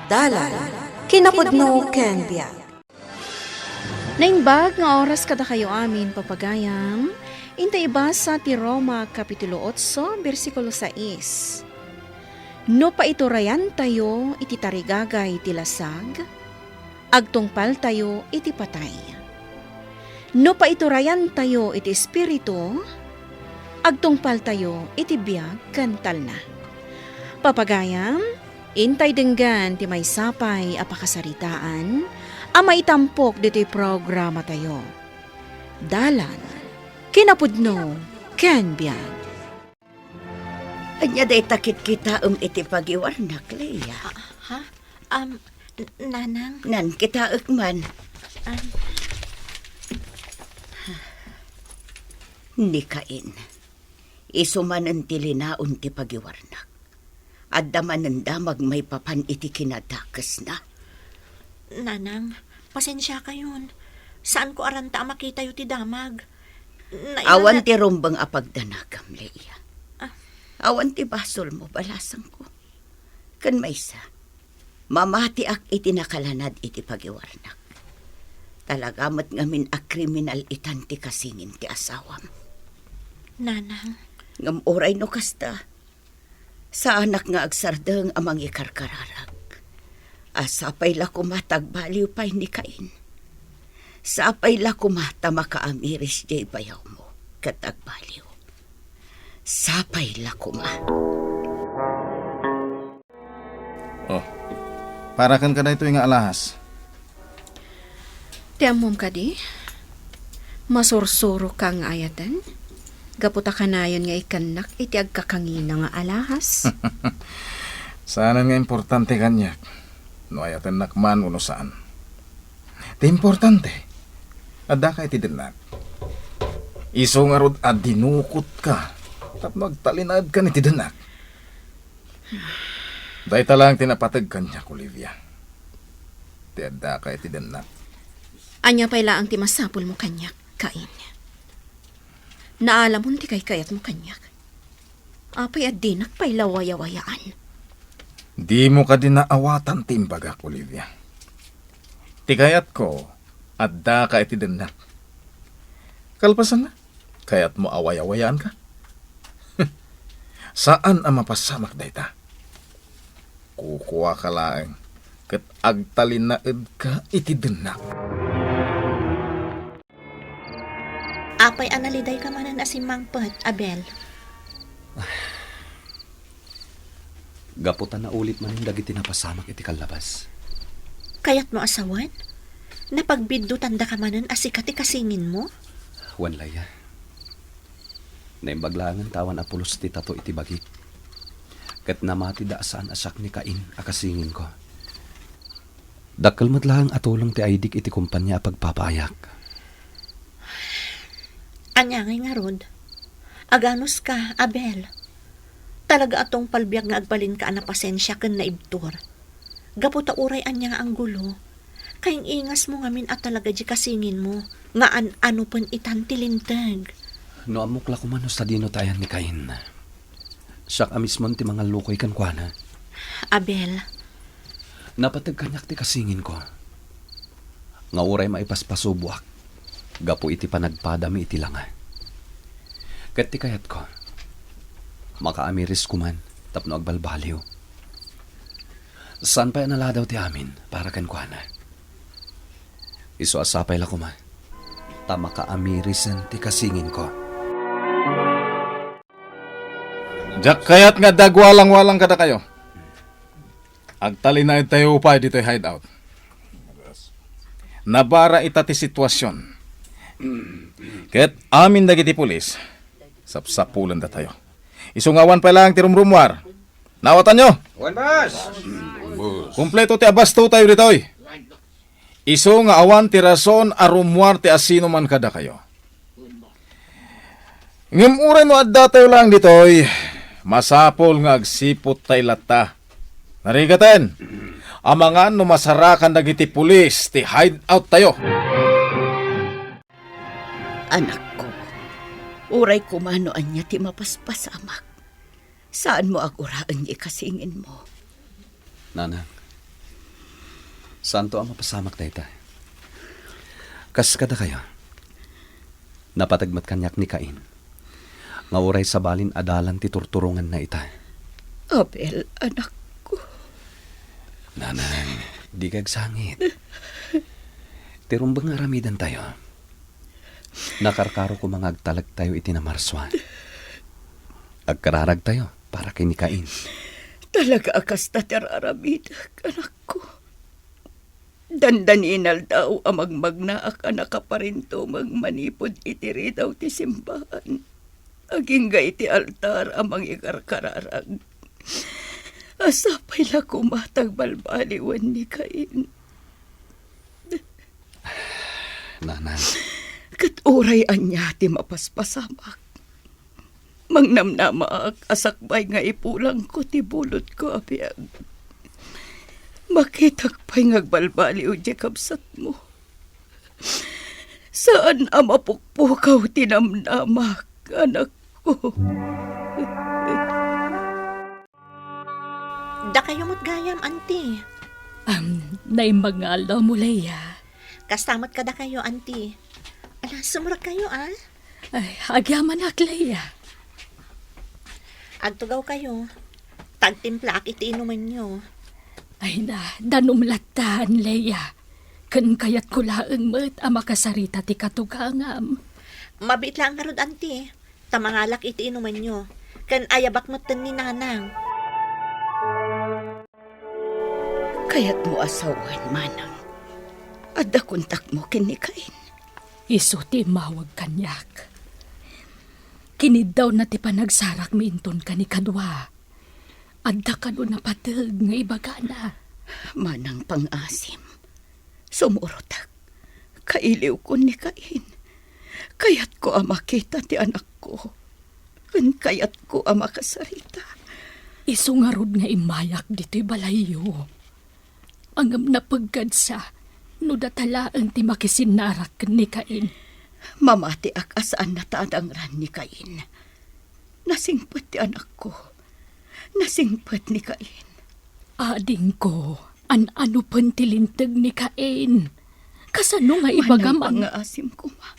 Dalan, kinapudno ken biag. Naimbag nga oras kada kayo amin papagayam, intay ibasa ti Roma Kapitulo 8, versikulo 6. No paiturayan tayo iti tarigagay ti lasag, agtungpal tayo iti patay. No paiturayan tayo iti espiritu, agtungpal tayo iti biag kantal na. Papagayam, intay denggan ti may sapay apakasaritaan, amay tampok dito'y programa tayo. Dalan, kinapudno, ken biag. Anya day takit kita iti pagiwarnak, Leia. Ha? Nanang? Nan kita man. Ni Cain, isuman ang tilinaon ti pagiwarnak. At daman ang damag may papan iti kinadakas na. Nanang, pasensya kayon. Saan ko aranta makita yu ti damag? Awan ti rumbang apagdanagam, Leia. Awan ti basol mo, balasang ko. Kan maysa, mamati ak iti nakalanad iti pagiwarnak. Talagamat ngamin ak kriminal itan ti kasingin ti asawam. Nanang? Ngam oray no kasta, sa anak nga agsardeng amang ikarkararag. Asapay la kumatag baliw pa'y ni Cain. Sapay la kumata makaamiris jay bayaw mo, katag baliw. Sapay la kuma. Oh, para kan kada ito yung alahas. Tiamom ka di, masursuro kang ayatan, gaputa ka na yun nga ikanak iti agkakangina nga alahas. Sana nga importante kanyak. No ayatan nakman uno saan. Ti importante, adda ka iti dinak. Iso nga rod dinukot ka. Tapno agtalinad ka ni ti dinak. Day talang tinapatag kanyak, Olivia. Ti adda ka iti dinak. Anya pa'y laang ti masapul mo kanyak, Cain. Naalam mo ti kayat mo kanyak. Apay adinak pa'y lawaya-wayaan. Di mo ka din naawatan timbagak, Olivia. Tikayat ko, adda ka iti dinak. Kalpasan na, kayat mo away-awayaan ka. Saan ang mapasamak dayta? Kukuha ka lang, kat agtalinaed ka iti dinak. Apay analiday ka manan asimangpet, Abel. Gaputan na ulit man yung dagiti napasamak iti kalabas. Kayat mo asawan? Napagbiddo tanda ka manan asikati kasingin mo? Wan laya. Naimbaglangan tawan apulos ti tato iti bagik. Kat namati da saan asak ni Cain akasingin ko. Dakkel matlang atulong ti aidik iti kumpanya pagpapayak. Anyangay nga rod. Aganos ka, Abel. Talaga atong palbiag nga agbalin ka na pasensya ken naibtur. Gaputa uray anya nga ang gulo. Kayong ingas mo ngamin at talaga di kasingin mo. Nga ano pen itantilintag. No amukla ko man sa dino tayan ni Cain. Siyak amismon ti mga lukoy kan kuana. Abel. Napatag kanyak ti kasingin ko. Nga uray maipaspasubuak. Gapo iti panagpadami iti langa. Kat ti kayat ko. Makaamiris ko man, tapno agbalbaliw. Saan pa naladaw ti amin, para kan kuana? Iso asapay la ko man, ta makaamirisan ti kasingin ko. Jak kayat nga dagwalang-walang kada kayo. Agtalinaed tayo upay dito'y hideout. Nabara ita ti sitwasyon. Ket amin dagiti pulis, sapsapulan da tayo. Isungawan pa lang ti rumrumwar. Nawatan nyo? Wan, boss! Kumpleto ti abasto tayo ditoy. Iso nga awan ti rason arumwar ti asino man kada kayo. Ngem uray no adda tayo lang ditoy, masapol nga agsipot tay lata. Narigatan, amangan no masarakan dagiti pulis ti hideout tayo. Anak ko, uray kumano anya ti mapaspasamak. Saan mo aguraan ni kasingin mo? Nana, Santo ang mapasamak na ita. Kas kada kayo. Napatagmat kanyak ni Cain. Nga uray sa balin adalan ti turturungan na ita. Abel, anak ko. Nanang, di kag sangit. Tirumbang aramidan tayo. Nakarkaro ko mga agtalag tayo itinamarswan. Agkararag tayo para kay ni Cain. Talaga akas na teraramidak, anak ko. Dandaninal daw amang magnaak anak ka pa rin to magmanipod itiri daw ti simbahan. Aging iti altar amang ikarkararag. Asapay la kumatag balbaliwan ni Cain. Nanang, Kat oray anya ti mapaspasamak. Mangnamnamaak asakbay nga ipulang ko ti bulot ko abiyag. Makitak pa'y ngagbalbali o di kabsat mo. Saan ang mapukpukaw tinamnamak, anak ko? Da kayo mo't gayam, auntie. Naimbangal daw mo, Leia. Kastamat ka da kayo, auntie. Ala, sumurag kayo, ah. Ay, agyaman ak, Leia. Agtugaw kayo. Tagtimpla ak iti inuman nyo. Ay na, danumlatan, Leia. Kan kayat kulaang met ang makasarita ti katugangam. Mabit lang nga rod, auntie. Tamangalak iti inuman nyo. Kan ayabak mo ni nanang. Kaya't mo asawan, manang. Adda kontak mo kini Cain. Isu ti mawag kanyak. Kinid daw na ti panagsarak minton ka ni kadwa. Adda ka doon napatag nga ibaga na. Manang pang-asim. Sumurotak. Kailiw ko ni Cain. Kayat ko ang makita ti anak ko. Kayat ko ang makasarita. Isu nga rod nga imayak dito'y balayo. Angam na pagkadsa, no datalaan ti makisinarak ni Cain. Mamati ak asaan natadang ran ni Cain. Nasingpet ti anak ko. Nasingpet ni Cain. Ading ko, ano pang tilintag ni Cain. Kasano nga ibagaman? Manang pang-asim ko, ma.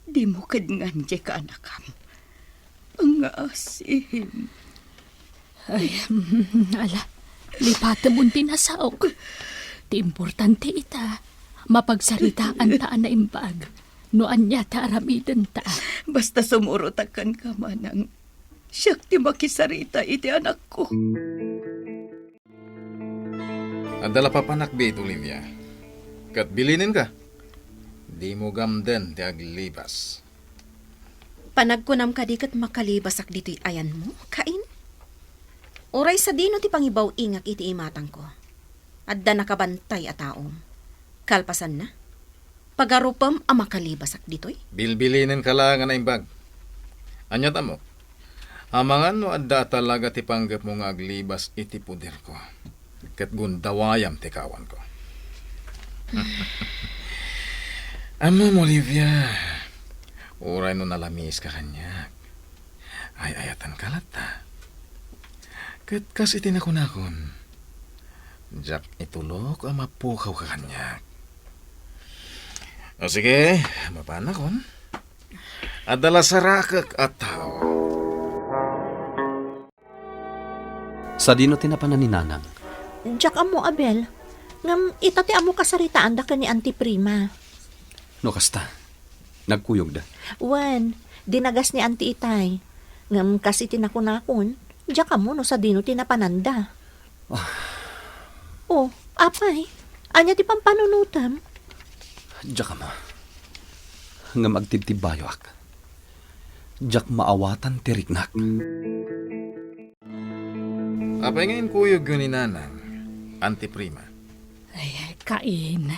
Di mo kadngan di ka anakam. Pang-asim. Ay, ala, lipata mong tinasaok. Ti importante ita, mapagsaritaan taan na imbag. Noan niya ta aramidan ta. Basta sumurotakan ka, manang. Siyak ti makisarita iti anak ko. Adala pa panakbi ito, Olivia. Kat bilinin ka. Di mo gamden ti aglibas. Panagkunam ka di kat makalibasak dito'y ayan mo, Cain? Oray sa dino ti pangibaw ingak iti imatang ko. Adda nakabantay a taom. Kalpasan na. Pagarupam ang makalibasak dito'y. Bilbilinin ka lang nga na imbag. Anyat mo. Amangan no adda talaga ti panggap mo nga aglibas iti puder ko. Kat gundawayam ti kawan ko. Amam, Olivia. Uray no nalamis ka kanyak. Ay ayatan kalata. Kat kas itinakon-akon. Jack itulok ang mapukaw ka kanyak. O sige, mapanakon. Adala sarakak at tao. Sa dino tinapanan ni Nanang. Diyak amo, Abel. Ngam, itati amo kasaritaan da ka ni Auntie Prima. No kasta, nagkuyog da. Wan, dinagas ni Auntie Itay. Ngam, kasi tinakon-akon, diyak amo no sa dino tinapananda. Oh, apay. Anya ti pampanunutam. Diyak mo. Nga magtibtibayo ak. Diyak maawatan tiriknak. Apay ngayon kuyog yun ni Nanang, Auntie Prima. Ay, Cain.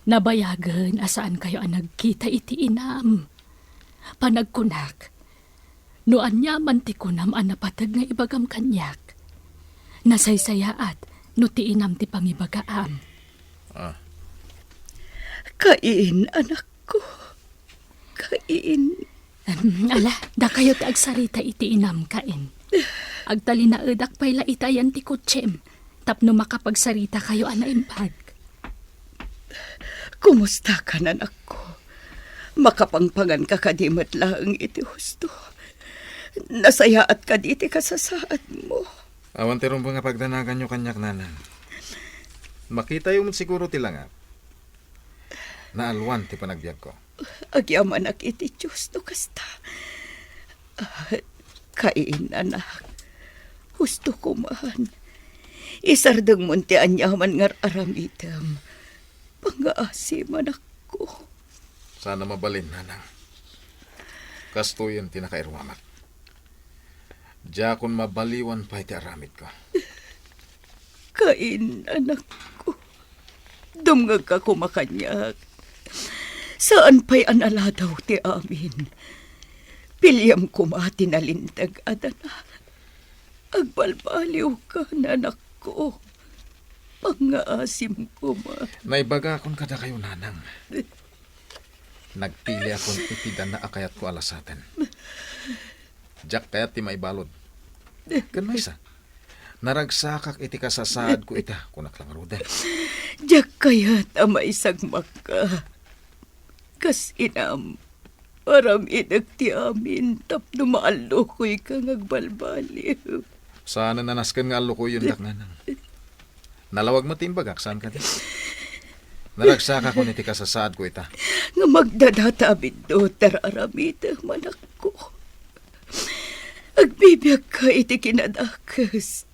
Nabayagan asaan kayo ang nagkita iti inam. Panagkunak. Noan niya mantikunam ang napatag nga ibagam kanyak. Nasaysayaat no ti inam ti pangibagaam. Cain, anak ko. Cain. Ala, da kayo ti agsarita iti inam, Cain. Agtali na edak pay la itayan ti kutsem. Tapno makapagsarita kayo ana impag. Kumusta ka, anak ko? Makapangpangan ka kadimat lang iti husto. Nasayaat ka diti ka sa saad mo. Awan terong mga pagdanagan nyo kanyak nanang. Makita yung siguro tilangap. Naalwan ti panagbiag ko. Agyaman ak iti Diyos no kasta. Kain, anak. Husto ko man. Isardeng munti anyaman ngar aramitam. Pangaasim, anak ko. Sana mabalin, nanang. Kastuyan tinakairwamak. Diya kun mabaliwan pa iti aramid ko. Kain, anak ko. Dumngag ka kumakanyak. Saan pa'y analadaw ti amin? Pilyam kumati na lintag adana. Agbalbaliw ka, anak ko. Pangaasim ko ma. Naibaga akon kada kayo, nanang. Nagpili akon itidan na akayat ko alasaten. Diyak kayat ti maibalod. Kan may isa. Naragsakak iti kasasad ko ita kunak lang ruden. Diyak kayat ama isang maka. Kas inam. Aram idag ti amin. Tapno maalo ko'y kang agbalbaliw. Sana nanaskan nga alo ko yun dak, nanang. Nalawag mo timbagak, saan ka din? Naragsakak ko niti kasasad ko ita. Nga magdadatabid do tararamita manak ko. Agbibiyag ka iti kinadakas.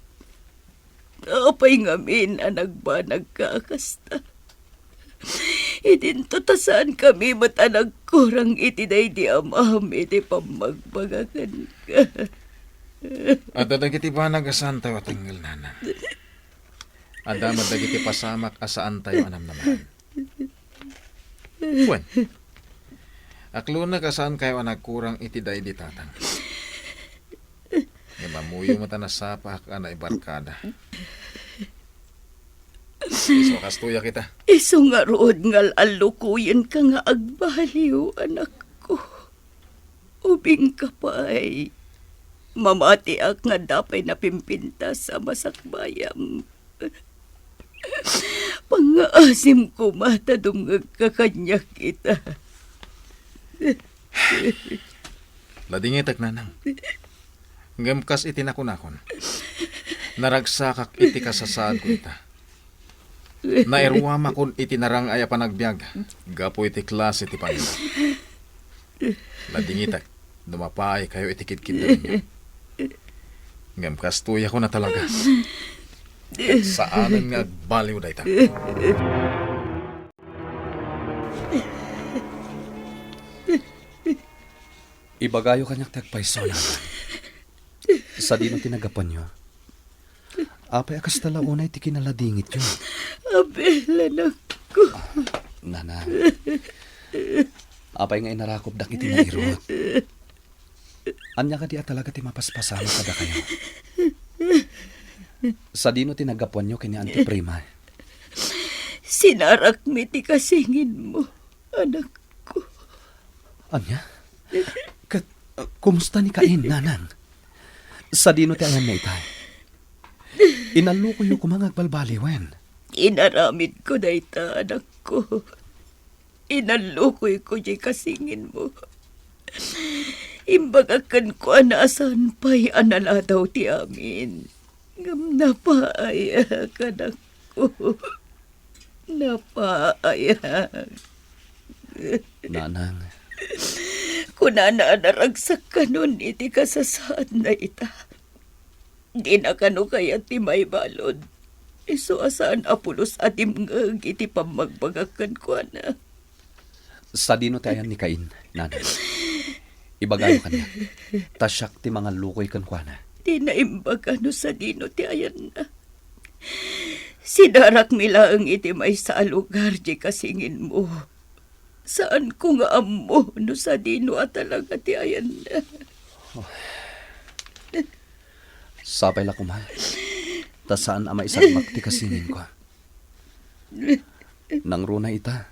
Apay ngamin ang nagbanag ka kasta. Idin tutasan kami matanag kurang iti day di amam iti pamagbagakan ka. At adagiti ba nagasan tayo atinggal, nanang? Ada madagiti pasamak asaan tayo anam naman. Buwan. Aklo na kasaan kayo nagkurang iti day di tatang. May mamuyo mata na sapak na ibarkada. Iso kastuya kita. Iso nga rood ngal alukuyin ka nga agbaliw, anak ko. Ubing ka pa ay mamati ak nga dapay napimpinta sa masakbayam. Pangaasim ko mata dumngag ka kanya kita. Ladingitak, nanang. Ngamkas iti nakunakon. Naragsakak iti kasasad ko ita. Nairwama kon iti narang aya panagbiag. Gapo iti klas iti panila. Ladingitak. Dumapay kayo iti kitkid na ninyo. Ngamkas tuya ko na talaga. Saanan nga baliw da ita. Ibagayo kanyak tagpaiso na. Sa di no tinagapan nyo. Apay akas talaunay ti kinaladingit yun. Abel, anak ko. Nana. Apay nga inarakop dak iti nairot. Anya ka di talaga ti mapaspasama kada kayo. Sa di no tinagapan nyo kini Auntie Prima. Sinarak mi ti kasingin mo, anak ko. Anya? Kumusta ni Kain, nanang? Sa di no ti ayan na itay. Inaluko yung kumangagbalbaliwen. Inaramid ko na ita, anak ko. Inalukoy ko di kasingin mo. Imbagakan ko anaasan pa'y anala daw ti amin. Ngam napaayak, anak ko. Napaayak. Nanang. Kunana naragsak ka nun iti kasasaan na ita. Di na kano kaya ti may balod. Iso asaan apulos atim ngag iti pamagbagakan ko na. Sa di no ti ayan ni Kain, nanang. Ibagayo kanya. Tasyak ti mga lukoy kan kwa na. Di na imbaga no sa dino ti ayan na. Sidarak mila ang iti may sa lugar di kasingin mo. Saan ko nga amo no sa dino at talaga ti ayan na. Sapay la kumahal. Ta saan ama isagmak ti kasingin ko. Nang runa ita.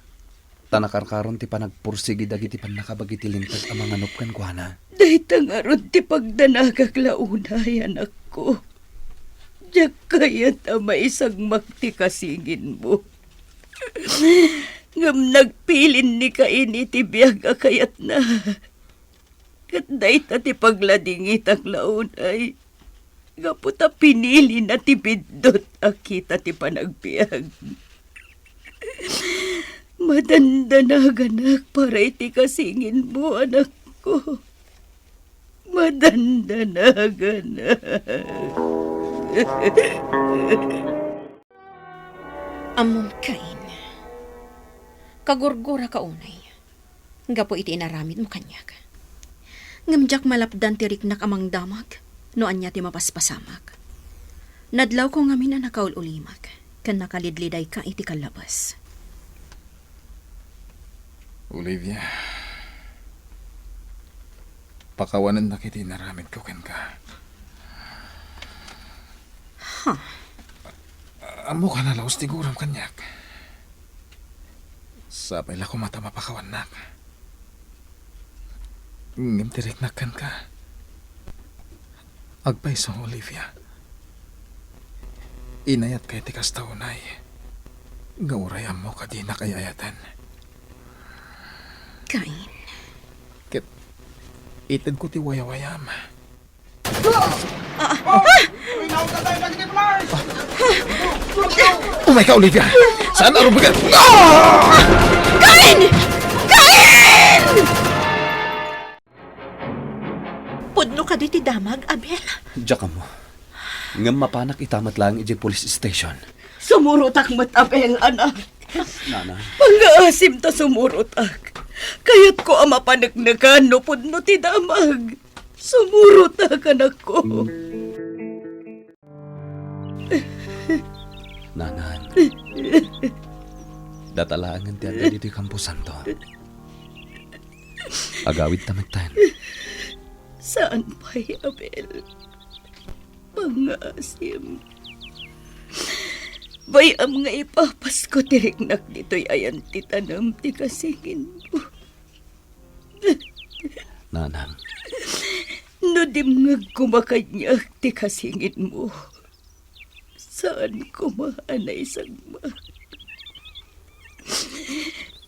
Tanakarkaron ti panagpursigi dagiti panakabagiti lintag ang mga nupkan ko na. Dahita nga ron ti pagdanagag launay, anak ko. Diyak kaya tama isang makti kasingin mo. Ngam nagpilin ni Cain iti biyag akayat na. Kat dayta ti pagladingit ang launay. Gaputa pinili na ti bidot akita ti panagbiag. Madandanagan para iti kasingin mo, anak ko. Madandanagan. Amom Cain. Kagurgura ka unay. Gapo iti inaramid mo kanyag. Ngamjak malapdan ti riknak amang damag. Noan niya ti mapaspasamag. Nadlaw ko ngamin na nakaululimag. Kan nakalidliday ka iti kalabas. Olivia, pakawanan na kiti naramid ko ken ka. Amo ka na laos tiguram kanyak. Sabay la ko mata mapakawanak. Ngimtirik nakan ka. Agpaisong Olivia. Inayat kay tikas taunay. Gauray amo ka di nakayayatan. Cain. Ket itid ko ti wayawayam. Oh my God, Olivia! Saan araw bigat? Pudno ka di ti damag, Abel. Diyak mo. Ngam mapanak itamat lang iti police station. Sumurutak mat, Abel, anak. Nanay. Pangaasim ta sumurutak. Kayat ko ang mapanagnagan no pudno ti damag. Sumurutak, anak ko. Nanan. Datalangan ti adda dito kampusan to. Agawid tamagtan. Saan pa'y, Abel? Pangaasim. Bayam nga ipapas ko tiriknak dito'y ayan ti tanam ti kasingin mo. Nanang. No dimngag kumakanyak ti kasingin mo. Saan kumaanay sagma?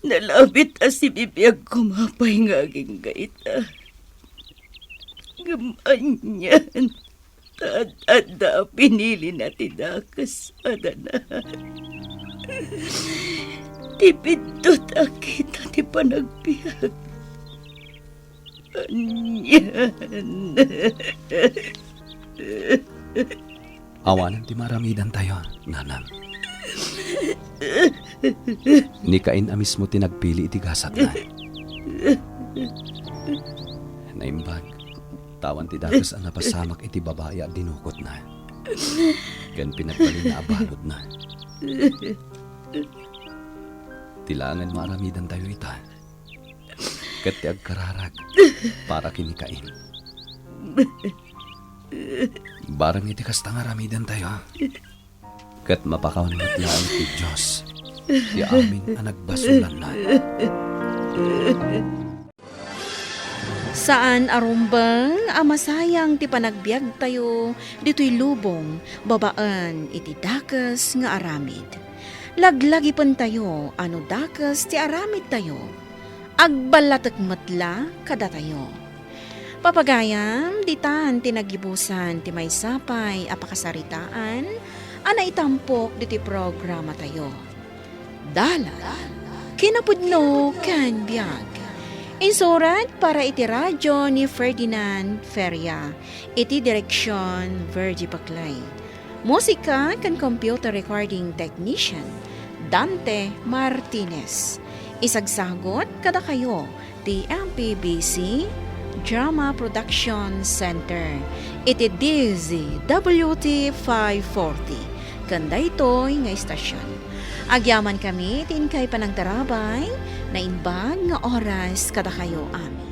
Nalabit as si bibiyag kumapay ngaging gaita. Gamanyan. Tad-ada pinili na ti dakas adana. Tipidot akita ti panagbiag. Anyan. Awanan ti maramidan tayo, nanang. Ni Cain a mismo tinagpili iti gasat na. Naimbag, tawan ti dakas ang napasamak iti babae at dinukot na. Gan pinagbalin na abalod na. Tilangan maramidan tayo ita. Kat ti agkararag para kini Cain. Barang iti kasta nga ramidan tayo. Kat mapakawan mo tiyaan ti Diyos. Ti amin ang nagbasulan na. Saan arumbang amasayang ti panagbiag tayo dito'y lubong babaan iti dakas nga aramid. Laglagipon tayo ano dakas ti aramid tayo. Agbalatek matla kada tayo. Papagayam, ditan tinagibusan ti may sapay apakasaritaan, ana itampok diti programa tayo. Dala, kinapudno kan biag. Insurat para iti radyo ni Ferdinand Feria, iti direksyon Verdi Paclay. Musika kan computer recording technician, Dante Martinez. Isagsagot kada kayo, ti MPBC Drama Production Center. Iti DZWT 540. Kanda ito'y nga istasyon. Agyaman kami, tin kay panagdarabay, na inbag nga oras kada kayo amin.